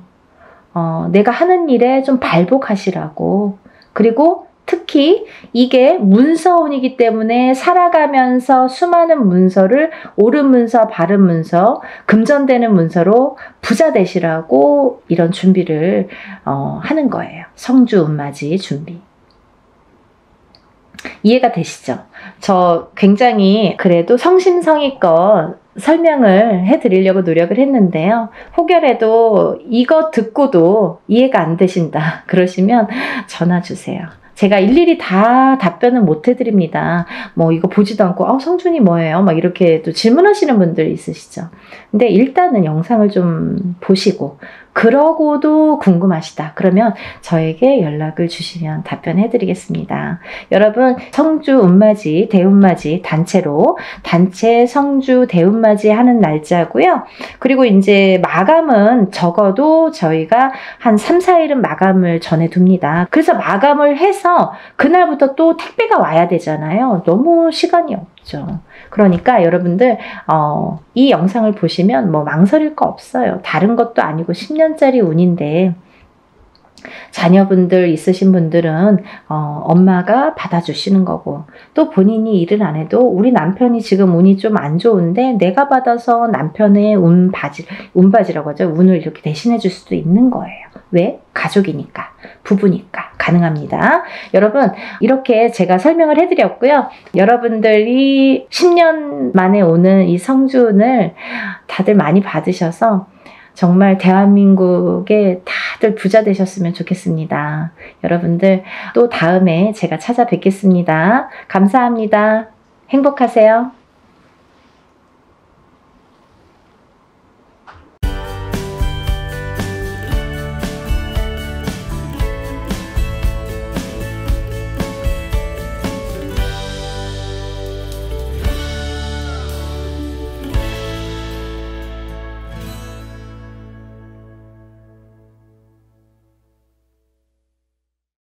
내가 하는 일에 좀 발복하시라고, 그리고 특히 이게 문서운이기 때문에 살아가면서 수많은 문서를 옳은 문서, 바른 문서, 금전되는 문서로 부자 되시라고 이런 준비를 하는 거예요. 성주 운맞이 준비. 이해가 되시죠? 저 굉장히 그래도 성심성의껏 설명을 해드리려고 노력을 했는데요. 혹여라도 이거 듣고도 이해가 안 되신다 그러시면 전화 주세요. 제가 일일이 다 답변은 못 해드립니다. 뭐 이거 보지도 않고 성준이 뭐예요? 막 이렇게 또 질문하시는 분들 있으시죠. 근데 일단은 영상을 좀 보시고 그러고도 궁금하시다 그러면 저에게 연락을 주시면 답변해 드리겠습니다. 여러분, 성주 운맞이, 대운맞이 단체로 단체 성주 대운맞이 하는 날짜고요. 그리고 이제 마감은 적어도 저희가 한 3, 4일은 마감을 전해둡니다. 그래서 마감을 해서 그날부터 또 택배가 와야 되잖아요. 너무 시간이 없죠. 그러니까 여러분들 이 영상을 보시면 뭐 망설일 거 없어요. 다른 것도 아니고 10년짜리 운인데 자녀분들 있으신 분들은 엄마가 받아주시는 거고, 또 본인이 일을 안 해도 우리 남편이 지금 운이 좀 안 좋은데 내가 받아서 남편의 운바지라고 하죠. 운을 이렇게 대신해 줄 수도 있는 거예요. 왜? 가족이니까, 부부니까 가능합니다. 여러분, 이렇게 제가 설명을 해드렸고요. 여러분들이 10년 만에 오는 이 성주운을 다들 많이 받으셔서 정말 대한민국에 다들 부자 되셨으면 좋겠습니다. 여러분들 또 다음에 제가 찾아뵙겠습니다. 감사합니다. 행복하세요.